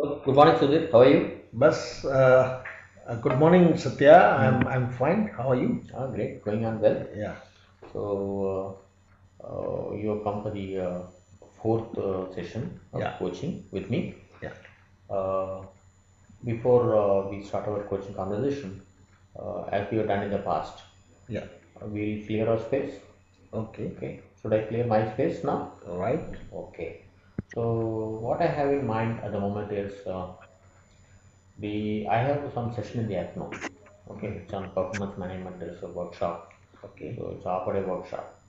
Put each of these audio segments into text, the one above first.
Good morning, Sudhir. How are you? Bus, good morning, Satya. I'm fine. How are you? Great, going on well. Yeah, So, you have come for the fourth session of yeah, coaching with me. yeah, Uh, Before we start our coaching conversation, as we have done in the past, yeah. we'll clear our space. Okay, Okay, should I clear my space now? right. Okay. So, what I have in mind at the moment is I have some session in the afternoon. Okay, it's on performance management. There is a workshop. Okay. So it's half a day workshop.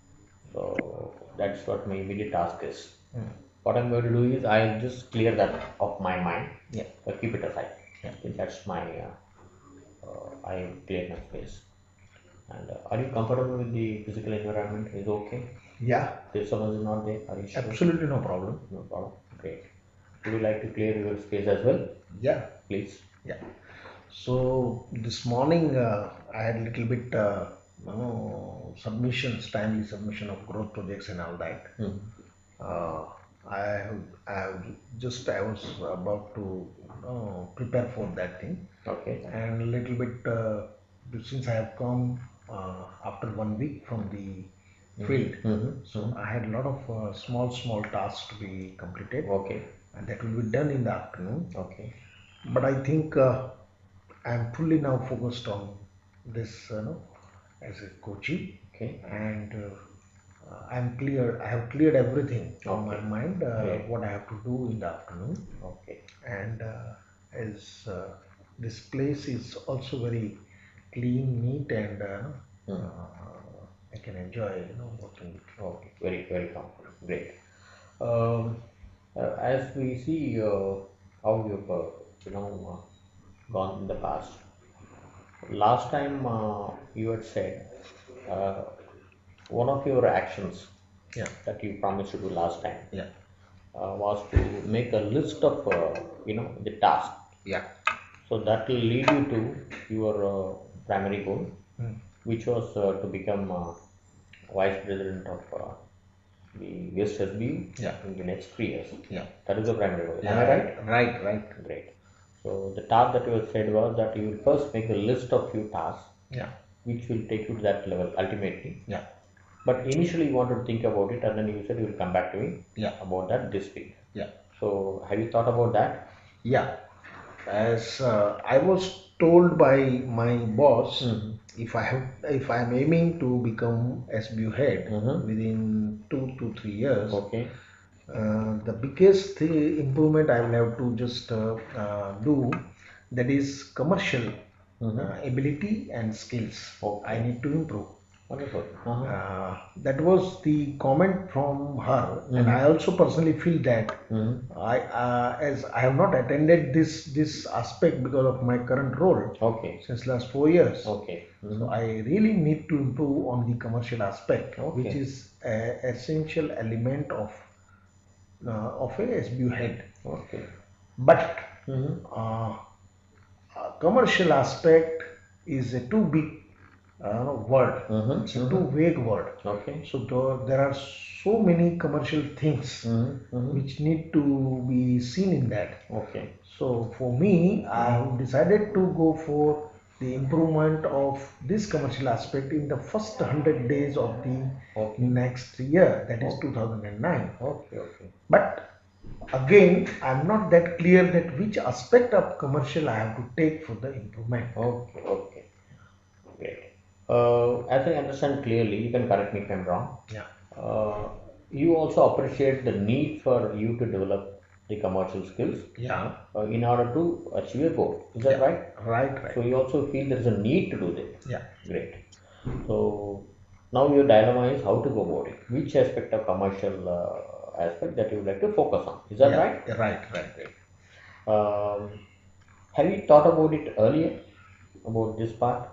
So that's what my immediate task is. Mm. What I'm going to do is I'll just clear that off my mind, Yeah, keep it aside. yeah, Okay, that's my I clear my space. And are you comfortable with the physical environment? Is okay? yeah. If someone is not there, are you sure? Absolutely no problem. No problem. Great. Would you like to clear your space as well? Yeah, Please. yeah. So this morning I had a little bit, submissions, timely submission of growth projects and all that. Hmm. Uh, I was about to prepare for that thing, Okay. and a little bit since I have come after 1 week from the field, Mm-hmm. Mm-hmm. so I Mm-hmm. had a lot of small tasks to be completed, Okay. and that will be done in the afternoon. Okay. But I think I am fully now focused on this, as a coachee, Okay. and I'm clear. I have cleared everything from my Okay. mind Great. what I have to do in the afternoon, Okay. and as this place is also very clean, neat, and Hmm. I can enjoy, working with. Okay. Very, very comfortable. Great. As we see how you've gone in the past. Last time you had said uh, one of your actions Yeah, that you promised to do last time yeah, was to make a list of the task. yeah. So that will lead you to your primary goal, Mm. which was to become vice president of the West SBU Yeah, in the next 3 years. yeah, That is the primary goal. Am I yeah. right? Right, right. Great. So the task that you have said was that you will first make a list of few tasks Yeah, which will take you to that level ultimately. yeah, But initially you wanted to think about it and then you said you will come back to me yeah, about that this week. yeah, So have you thought about that? yeah. As I was told by my boss, Mm-hmm. if I am aiming to become SBU head Mm-hmm. within 2 to 3 years, Okay. the biggest improvement I will have to just do, that is commercial Mm-hmm. ability and skills. I Okay. need to improve. Wonderful. Uh-huh. That was the comment from her, and I Mm-hmm. also personally feel that Mm-hmm. I, as I have not attended this aspect because of my current role Okay. since last 4 years, Okay. so Mm-hmm. I really need to improve on the commercial aspect, which Okay. is an essential element of a SBU head. Okay. But Mm-hmm. uh, commercial aspect is a too big word. It's Mm-hmm. a too Mm-hmm. vague word. Okay. So there are so many commercial things Mm-hmm. Mm-hmm. which need to be seen in that. Okay. So for me, I Mm-hmm. have decided to go for the improvement of this commercial aspect in the first 100 days of the Okay. next year, that is Okay. 2009. Okay. Okay. But again, I'm not that clear that which aspect of commercial I have to take for the improvement. Okay. Okay. Great. As I understand clearly, you can correct me if I'm wrong. Yeah, Uh, you also appreciate the need for you to develop the commercial skills yeah, in order to achieve your goal. Is that yeah, right? right, So right. you also feel there is a need to do that. Yeah, Great. So now your dilemma is how to go about it. Which aspect of commercial aspect that you would like to focus on? Is that yeah, right? right, right. Great. Um, have you thought about it earlier about this part?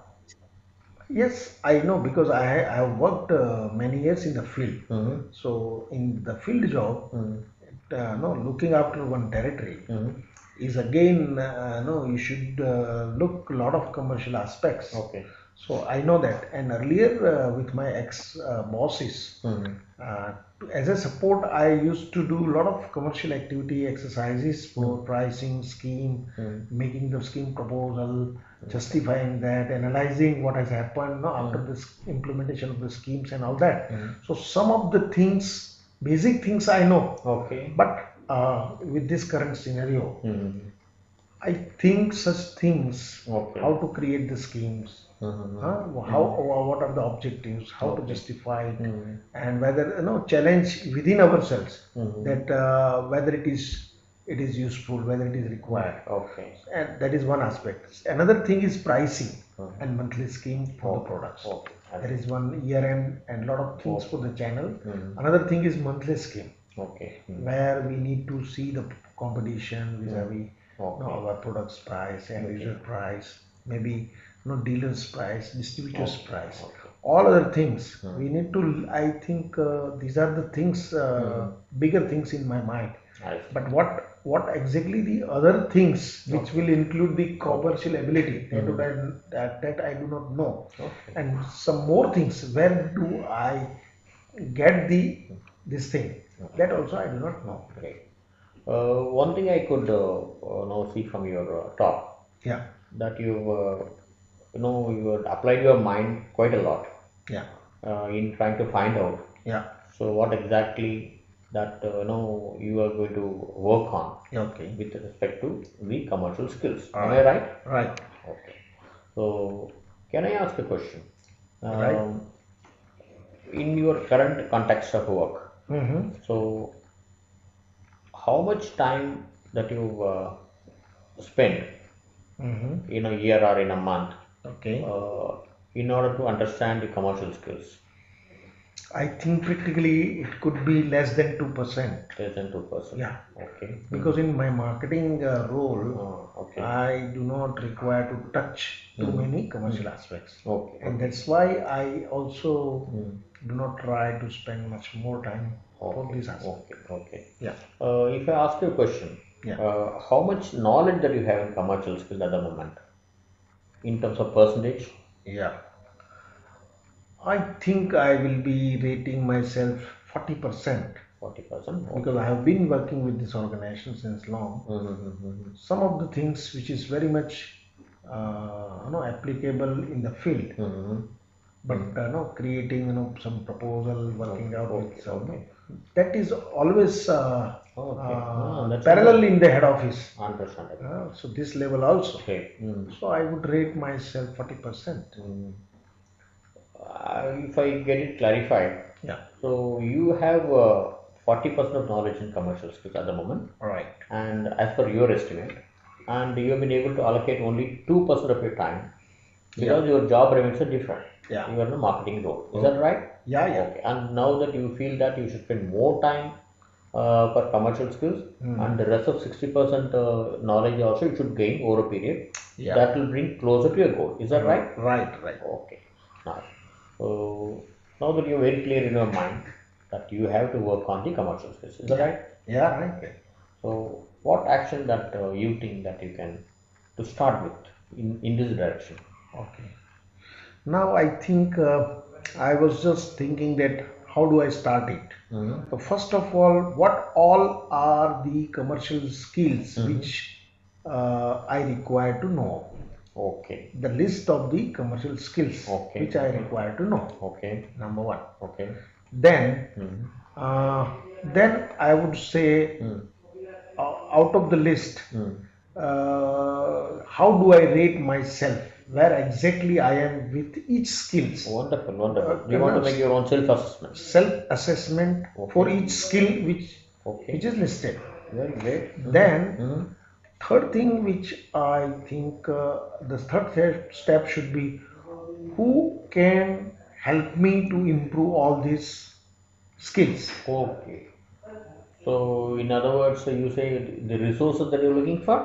Yes, I know because I have worked many years in the field. Mm-hmm. So in the field job, Mm-hmm. no, looking after one territory Mm-hmm. is again, no, you should look a lot of commercial aspects. Okay. So I know that. And earlier with my ex bosses, Mm-hmm. uh, as a support, I used to do a lot of commercial activity exercises for pricing scheme, Mm-hmm. making the scheme proposal, justifying that, analyzing what has happened, no, after this implementation of the schemes and all that. Mm-hmm. So some of the things, basic things I know, Okay. but with this current scenario, Mm-hmm. I think such things, Okay. how to create the schemes, Mm-hmm. how what are the objectives, how to Okay. justify it, Mm-hmm. and whether challenge within ourselves Mm-hmm. that whether it is useful, whether it is required, Okay. and that is one aspect. Another thing is pricing Mm-hmm. and monthly scheme for the Okay. products. Okay. There is Understood. one year end and lot of things for Okay. the channel. Mm-hmm. Another thing is monthly scheme Okay. Mm-hmm. where we need to see the competition Mm-hmm. vis-a-vis Okay. our products price and user Okay. price, maybe dealers price, distributors Okay. price, Okay. all other things Mm-hmm. we need to. I think these are the things, Mm-hmm. bigger things in my mind. I But see. what exactly the other things which Okay. will include the Okay. commercial ability, Mm-hmm. that I do not know. Okay. And some more things, where do I get this thing, that also I do not know. Great. One thing I could now see from your talk Yeah, that you applied your mind quite a lot yeah, in trying to find out. yeah, So what exactly that you are going to work on yeah, okay, with respect to the commercial skills. all Am I right, right? right, Okay. So can I ask a question? right. Um, in your current context of work, Mm-hmm. so how much time that you spend Mm-hmm. in a year or in a month Okay. uh, in order to understand the commercial skills? I think practically it could be less than 2%. Less than 2%. Yeah, Okay. because in my marketing role, Okay. I do not require to touch too Mm. many Mm. commercial aspects, Okay. and Okay. that's why I also Mm. do not try to spend much more time for Okay. this aspect. Okay. Okay. Yeah, If I ask you a question, yeah. how much knowledge that you have in commercial skills at the moment in terms of percentage? Yeah, I think I will be rating myself 40% 40%. because I Okay. have been working with this organization since long. Mm-hmm. Some of the things which is very much applicable in the field, Mm-hmm. but Mm. creating some proposal, working Okay. out with Okay. some, Okay. that is always Okay. That's parallel understand. in the head office. Understandable. So this level also. Great. Mm. So I would rate myself 40%. Mm. If I get it clarified, Yeah. so you have 40% of knowledge in commercial skills at the moment, All right. and as per your estimate, and you have been able to allocate only 2% of your time Yeah. because your job remains different. Yeah. You are in a marketing role. Is that Okay. right? Yeah. Yeah. Okay. And now that you feel that you should spend more time for commercial skills, Mm-hmm. and the rest of 60% knowledge also you should gain over a period Yeah. that will bring closer to your goal. Is that right? Right. Right. Okay, nice. So now that you're very clear in your mind that you have to work on the commercial skills, is that Yeah. right? Yeah. Right. Right. So what action that you think that you can to start with in this direction? Okay. Now I think I was just thinking that how do I start it? Mm-hmm. So first of all, what all are the commercial skills Mm-hmm. which I require to know? Okay. The list of the commercial skills Okay. which I Okay. require to know. Okay. Number one. Okay. Then, Mm-hmm. uh, then I would say Mm. out of the list, Mm. how do I rate myself? Where exactly I am with each skills? Wonderful, wonderful. You want to make your own self-assessment. Self-assessment for Okay. each skill which Okay. is listed. Very great. Mm-hmm. Then Mm-hmm. third thing which I think the third step should be who can help me to improve all these skills. Okay. So, in other words, you say the resources that you're looking for,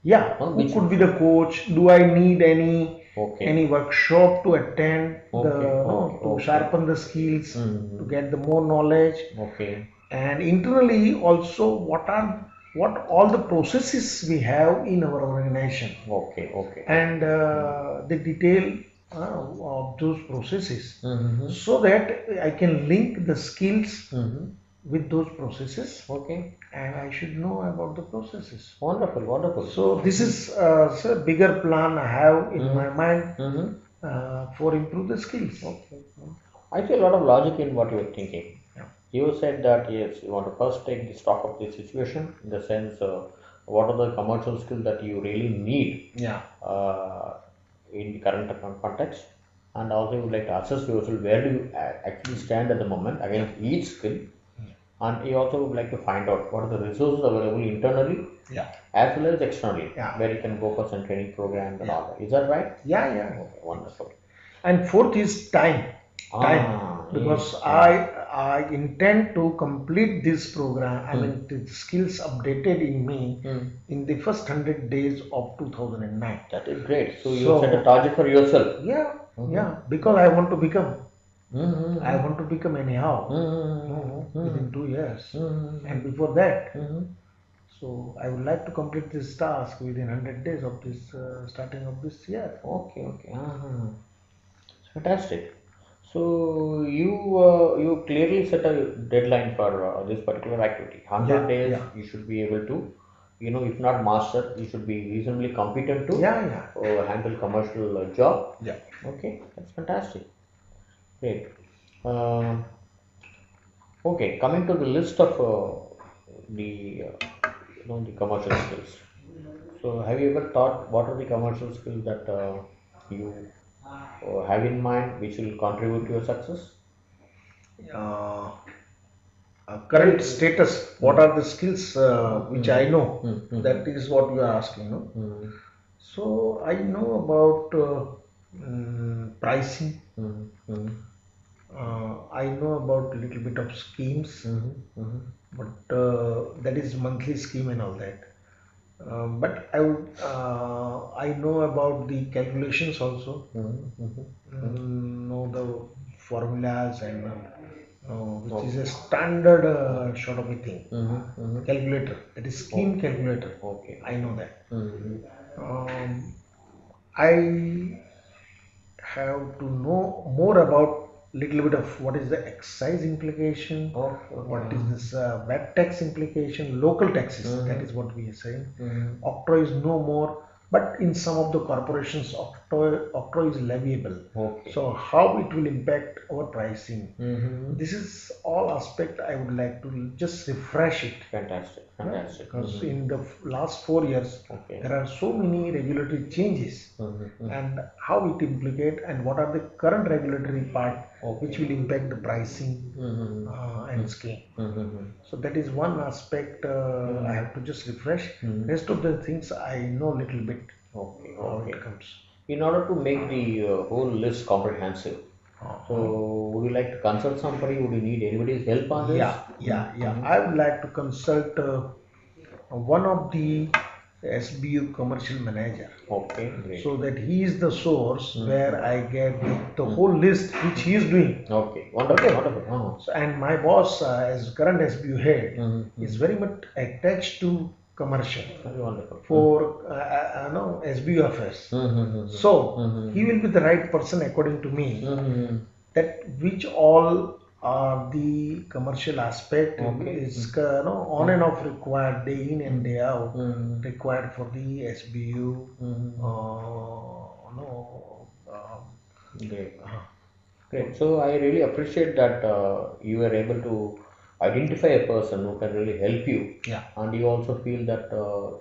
Yeah, who which could be the coach? Do I need any okay, workshop to attend okay, the okay, to okay, sharpen the skills, to mm-hmm. get the more knowledge, Okay, and internally also what all the processes we have in our organization okay, okay, okay, and the detail of those processes, Mm-hmm. so that I can link the skills Mm-hmm. with those processes, Okay. and I should know about the processes. Wonderful, wonderful. So this is a bigger plan I have in my mind Mm-hmm. Mm-hmm. for improve the skills. Okay. I see a lot of logic in what you're thinking. Yeah. You said that yes, you want to first take the stock of the situation in the sense what are the commercial skills that you really need Yeah. uh, in the current context, and also you would like to assess yourself where do you actually stand at the moment Yeah. against each skill, and you also would like to find out what are the resources available internally Yeah. as well as externally Yeah. where you can go for some training programs and Yeah. all that. Is that right? Yeah. Yeah. Okay, wonderful. And fourth is time, Yes, because yeah. I intend to complete this program. I Hmm. mean, the skills updated in me Hmm. in the first 100 days of 2009. That is great. So you set a So target for yourself. yeah, Mm-hmm. yeah, because I want to become. I Mm-hmm. want to become anyhow, Mm-hmm. within 2 years, Mm-hmm. and before that. Mm-hmm. So I would like to complete this task within 100 days of this starting of this year. Okay, okay. Uh-huh. Fantastic. So you clearly set a deadline for this particular activity. 100 Yeah, days yeah, you should be able to, if not master, you should be reasonably competent to yeah, yeah, handle commercial job. yeah. Okay, that's fantastic. Great. Um okay, coming to the list of the the commercial skills. So have you ever thought what are the commercial skills that you have in mind which will contribute to your success? Uh, Current status. What Mm, are the skills which I mm, know? mm, That mm, is what you are asking, no? mm, So I know about pricing. mm, mm, I know about a little bit of schemes, mm, mm, but that is monthly scheme and all that. I know about the calculations also, mm, mm, mm. know the formulas, and which is Okay. a standard sort of a thing. Mm, mm. Calculator, that is scheme Okay. calculator. Okay. I know Okay. that. Mm, Um, I have to know more about little bit of what is the excise implication, okay. Okay. what is this VAT tax implication, local taxes. That is Mm, what we are saying. mm. Octroi is no more, but in some of the corporations, octroi is leviable. Okay. So how it will impact our pricing? Mm-hmm. This is all aspect I would like to just refresh it. Fantastic. Yeah, Fantastic. because Mm-hmm. in the last 4 years, Okay. there are so many regulatory changes, Mm-hmm. and how it implicate and what are the current regulatory part which Okay. will impact the pricing Mm-hmm. and scheme. Mm-hmm. So that is one aspect I Mm-hmm. have to just refresh. Mm-hmm. Rest of the things I know little bit Okay. how it Okay. comes. In order to make the whole list comprehensive, so Uh-huh. would you like to consult somebody? Would you need anybody's help on this? Yeah. Mm-hmm. I would like to consult one of the SBU commercial manager, Okay, great. so that he is the source where Mm-hmm. I get the Mm. whole list which he is doing. Okay, wonderful, Okay. wonderful. Oh. So, and my boss, as current SBU head, is Mm-hmm. very much attached to commercial Very wonderful. for no SBU affairs. Mm-hmm. So he Mm-hmm. will be the right person according to me, Mm-hmm. that which all are the commercial aspect Okay. is on and off required, day in and day out, Mm-hmm. required for the SBU. Mm-hmm. No, Great. uh, Great. So I really appreciate that you were able to identify a person who can really help you, yeah, and you also feel that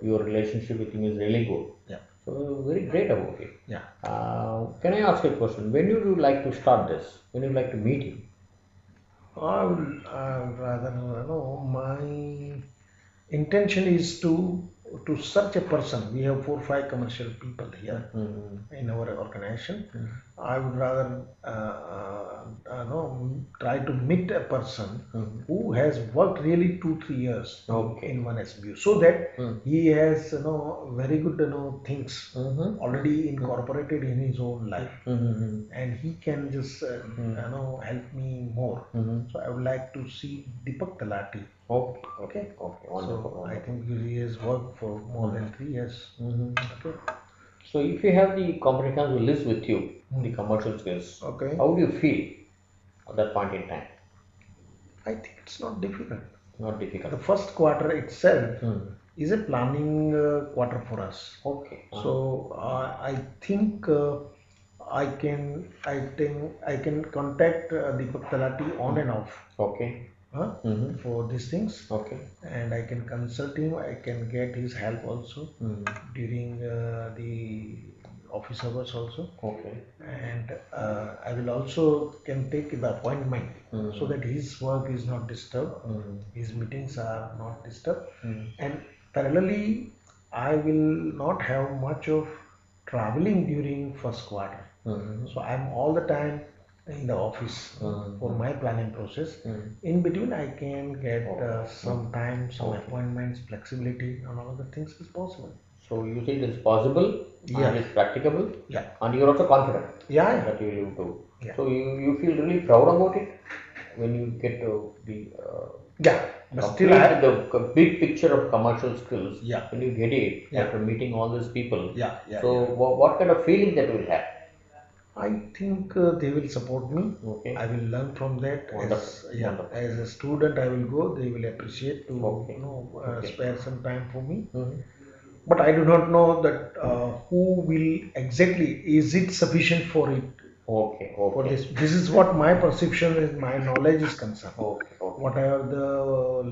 your relationship with him is really good. yeah, So very great about it. yeah. Can I ask you a question? When would you like to start this? When you like to meet him? I would rather know. My intention is to search a person. We have 4 5 commercial people here Mm-hmm. in our organization. I would rather try to meet a person Mm-hmm. who has worked really 2 3 years in Okay. one SBU, so that Mm-hmm. he has very good things Mm-hmm. already incorporated in his own life, Mm-hmm. and he can just help me more. Mm-hmm. So I would like to see Deepak Talati. Okay. Okay. Okay, Okay. Wonderful. so I Wonderful. think he has worked for more than 3 years. Mm-hmm. Okay, So if you have the comprehensive list with you, the commercial skills, Okay. how do you feel at that point in time? I think it's not difficult. Not difficult. The first quarter itself Hmm. is a planning quarter for us. Okay. So I think I can contact Deepak Talati on and off Okay. Mm-hmm. for these things, Okay. and I can consult him. I can get his help also Mm. during the office hours also, Okay. and I will also can take the appointment so Mm. that his work is not disturbed, Mm. his meetings are not disturbed, Mm. and parallelly I will not have much of traveling during first quarter. Mm. So I'm all the time in the office for my planning process. Mm. In between, I can get Mm. some time, some Okay. appointments, flexibility, and all the things is possible. So you think it is possible and Yeah, it's practicable, yeah, and you're also confident yeah, that you will do. yeah, So you feel really proud about it when you get the yeah. But still, complete the big picture of commercial skills. yeah, When you get it yeah, after meeting all these people, yeah, yeah, so yeah. what kind of feeling that you will have? I think they will support me. I Okay, will learn from that. wonderful, Yeah, wonderful. as a student, I will go. They will appreciate to Okay, okay. spare some time for me. Mhm. But I do not know that who will exactly. Is it sufficient for it Okay, for okay, this? This is what my perception is. My knowledge is concerned. okay, okay. Whatever the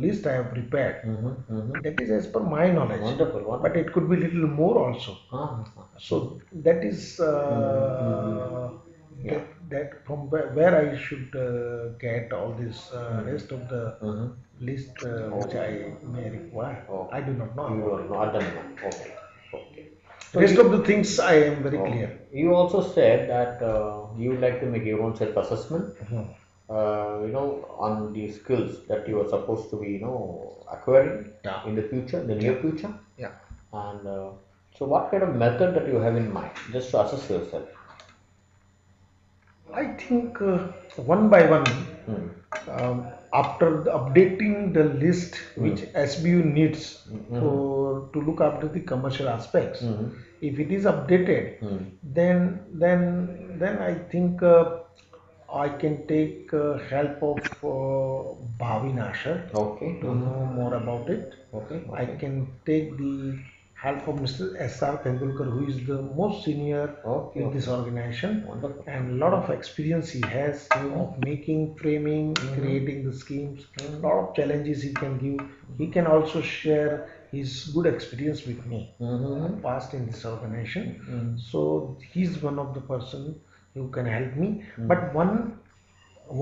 list I have prepared, Mm-hmm, mm-hmm. that is as per my knowledge. Wonderful, But wonderful. it could be little more also. Mm-hmm. So that is Mm-hmm. Yeah. that from where I should get all this Mm-hmm. rest of the Mm-hmm. list which Okay. I may require. I Okay. do not know You about are it. not done now. Okay. Okay. So Rest of the things I am very okay. clear. You also said that you like to make your own self-assessment. Mhm. On the skills that you are supposed to be, acquiring Yeah, in the future, the yeah, near future. yeah. And so, what kind of method that you have in mind, just to assess yourself? I think one by one, Hmm. after updating the list Hmm. which SBU needs Mm-hmm. for to look after the commercial aspects, Mm-hmm. if it is updated, Hmm. then I think I can take help of Bhavi Nashar Okay. to know more about it. Okay. I Okay. can take the help of Mr. S.R. Tendulkar, who is the most senior Okay. in this Okay. organization, Wonderful. and a lot of experience he has of Mm-hmm. making, framing, Mm-hmm. creating the schemes. A Mm-hmm. lot of challenges he can give. He can also share his good experience with me, Mm-hmm. past in this organization. Mm-hmm. So he's one of the person who can help me. Mm-hmm. But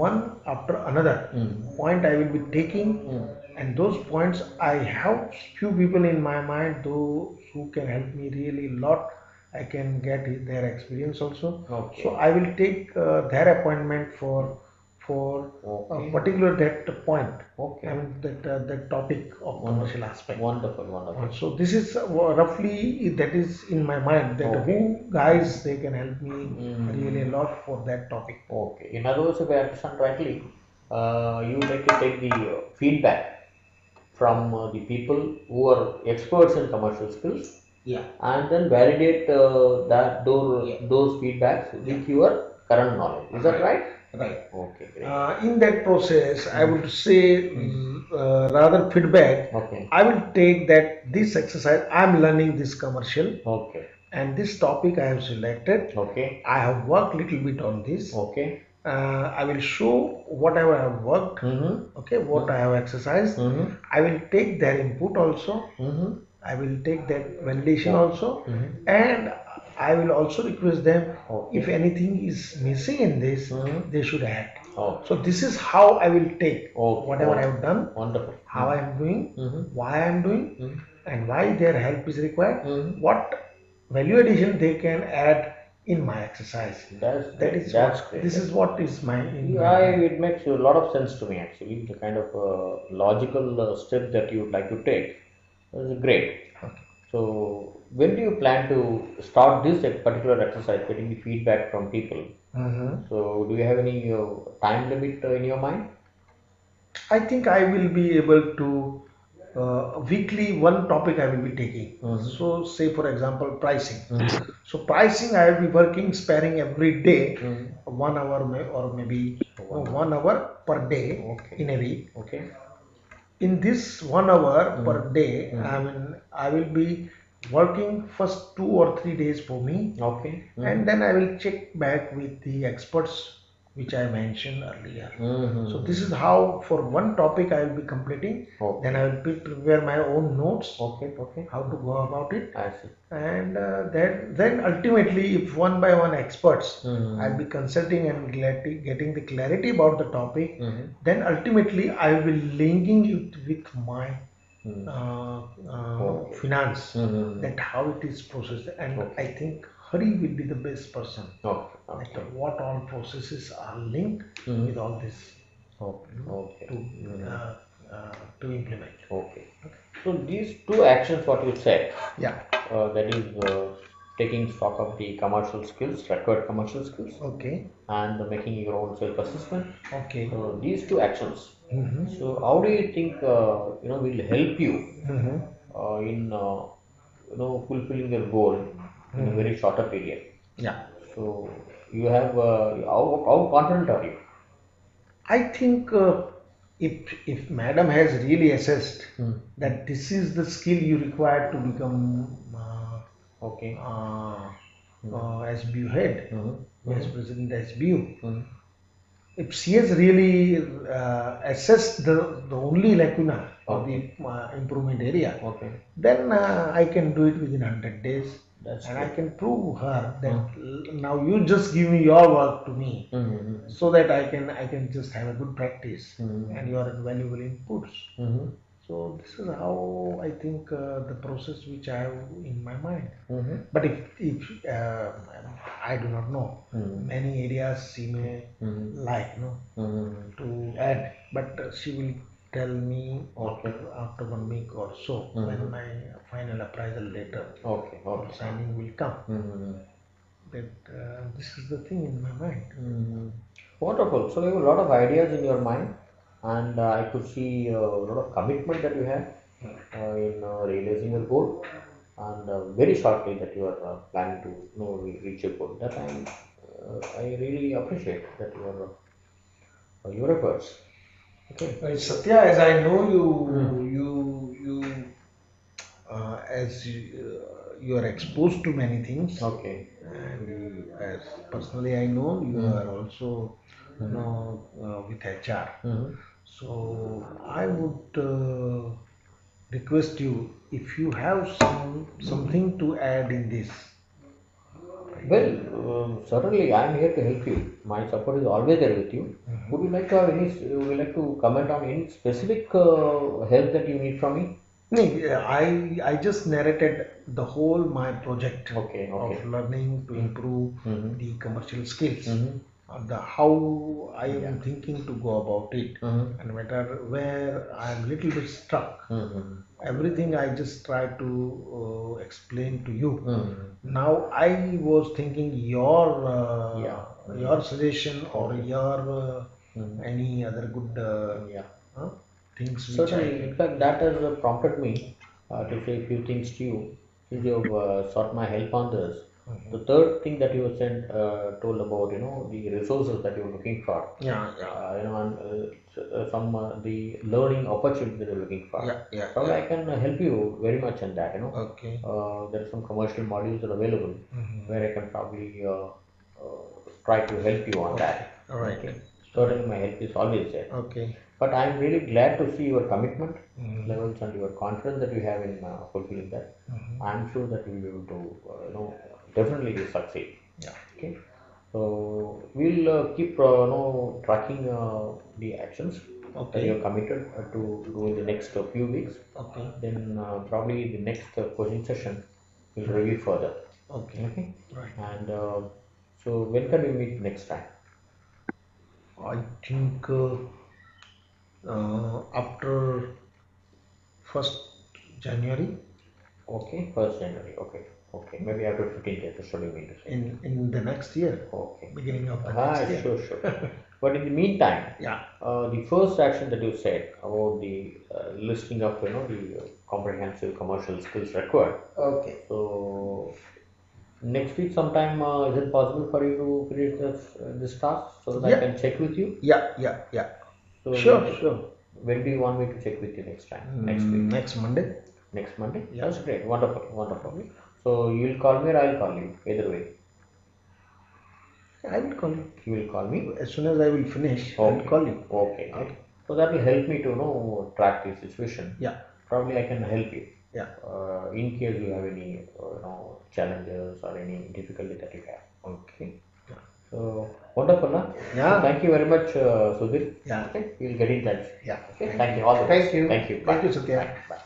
one after another Mm-hmm. point I will be taking, Mm-hmm. and those points I have few people in my mind those who can help me really a lot. I can get their experience also. So Okay. I will take their appointment for a Okay. particular that point. I Okay. mean that topic of commercial Wonderful. aspect. Wonderful. Wonderful. So this is roughly that is in my mind that who Okay. guys they can help me really a Mm. lot for that topic. Okay. In other words, if I understand rightly, you would like to take the feedback from the people who are experts in commercial skills, Yeah, and then validate yeah, those feedbacks yeah. with your current knowledge. Is that Right, right? right. Okay, great. In that process, I Mm. would say Mm. rather feedback. Okay. I will take that this exercise. I'm learning this commercial Okay. and this topic I have selected. Okay. I have worked little bit on this. Okay. I will show whatever I have worked. Mm-hmm. Okay, what I have exercised. Mm-hmm. I will take their input also. Mm-hmm. I will take that validation Yeah. also, Mm-hmm. and I will also request them if Okay. anything is missing in this, Mm-hmm. they should add. Okay. So this is how I will take Okay. whatever I have done, Wonderful. how I am doing, Mm-hmm. why I am doing, Mm-hmm. and why their help is required, Mm-hmm. what value addition they can add in my exercise. That's That great. is That's what great. this is what is my in my Yeah, mind. it makes a lot of sense to me actually. The kind of logical step that you would like to take is great. Okay. So, when do you plan to start this particular exercise, getting the feedback from people? Mhm. So, do you have any time limit in your mind? I think I will be able to weekly one topic I will be taking. So say for example pricing. So pricing I will be working sparing every day 1 hour or maybe no, 1 hour per day Okay. in a week. Okay. In this 1 hour per day, I will be working first 2 or 3 days for me, Okay. and then I will check back with the experts which I mentioned earlier. So this is how for one topic I will be completing. Then Okay. I will prepare my own notes, Okay. Okay. how to go about it, I see. and then ultimately, if one by one experts I'll be consulting and getting the clarity about the topic, then ultimately I will be linking it with my Okay. finance, that how it is processed, and Okay. I think Hari will be the best person Okay. that Okay. what all processes are linked with all this Okay. Okay. to implement. Okay. So these two actions, what you said, Yeah. that is taking stock of the commercial skills, required commercial skills, Okay. and making your own self-assessment. Okay. These two actions. Mm-hmm. So how do you think will help you Mm-hmm. in fulfilling your goal in a Mm-hmm. very shorter period? Yeah. So you have how confident are you? I think if madam has really assessed Hmm. that this is the skill you require to become Okay. SBU head, Mm-hmm. Vice Mm-hmm. President SBU, Mm-hmm. if she has really assessed the only lacuna or Okay. the improvement area, Okay. then I can do it within 100 days, That's and I good. can prove her that Mm. now you just give me your work to me, Mm-hmm. so that I can just have a good practice Mm-hmm. and your valuable inputs. Mm-hmm. So this is how I think the process which I have in my mind. Mm-hmm. But if I do not know, Mm-hmm. many areas she may Mm-hmm. like Mm-hmm. to add, but she will tell me Okay. after 1 week or so when Mm-hmm. my final appraisal letter Okay. or Okay. signing will come. Mm-hmm. That this is the thing in my mind. Mm. Wonderful. So you have a lot of ideas in your mind, and I could see a lot of commitment that you have in realizing your goal, and very shortly that you are planning to reach your goal. That I really appreciate that your efforts. Okay. Satya, as I know Mm. you are exposed to many things, Okay. and as personally I know you Mm. are also with HR. Mm. So I would request you if you have something to add in this. Well, certainly I am here to help you. My support is always there with you. Would you like to have any? Would you like to comment on any specific help that you need from me? No, I just narrated the whole my project Okay, of okay. learning to improve Mm-hmm. the commercial skills, Mm-hmm. the how I Yeah. am thinking to go about it, Mm-hmm. and where I am little bit stuck. Mm-hmm. Everything I just try to explain to you. Mm-hmm. Now I was thinking your Yeah. your suggestion or Okay. your Mm-hmm. any other good Yeah. uh, things which I Certainly. can. In fact, Yeah. that has prompted me to say a few things to you. Since you have sought my help on this, the third thing that you said told about the resources that you're looking for, Yeah, yeah, and some the learning opportunity that you're looking for. yeah, yeah, Probably yeah. I can help you very much in that. Okay. There are some commercial modules that are available Hmm. where I can probably try to help you on Okay. that. All right. Okay, All right. certainly my help is always there. Okay. But I'm really glad to see your commitment Hmm. levels and your confidence that you have in fulfilling that. Hmm. I'm sure that you will be able to, definitely succeed. Yeah. Okay. So we'll keep, tracking the actions that you are Okay. committed to do in the next few weeks. Okay. Then probably the next coaching session will review further. Okay. Okay. Right. And so when can we meet next time? I think after 1st January, Okay, 1st January. Okay. Okay. Maybe after 15 days, that's what you mean to say. in the next year, Okay. beginning of the Ah, next year. sure, sure. But in the meantime, Yeah. the first action that you said about the listing of the comprehensive commercial skills required. Okay. So next week sometime, is it possible for you to finish this task so that I Yeah. can check with you? Yeah. Yeah. Yeah. So Sure. Sure. when do you want me to check with you next time? Next week? Next Monday. Next Monday? Yeah. That's great. Wonderful. Wonderful. So you'll call me or I'll call you. Either way, I will call you. you will call me. As soon as I will finish, I will Okay. call you. Okay. Great. Okay. So that will help me to track the situation. Yeah. Probably I can help you. Yeah. In case you have any challenges or any difficulty that you have. Okay. Yeah. So wonderful, huh? So Yeah. thank you very much, Sudhir. Yeah. Okay, we'll get in touch. Yeah. Okay, thank you. All the best. Thank you. Thank you. Thank Bye. you, Satya. Bye. Bye.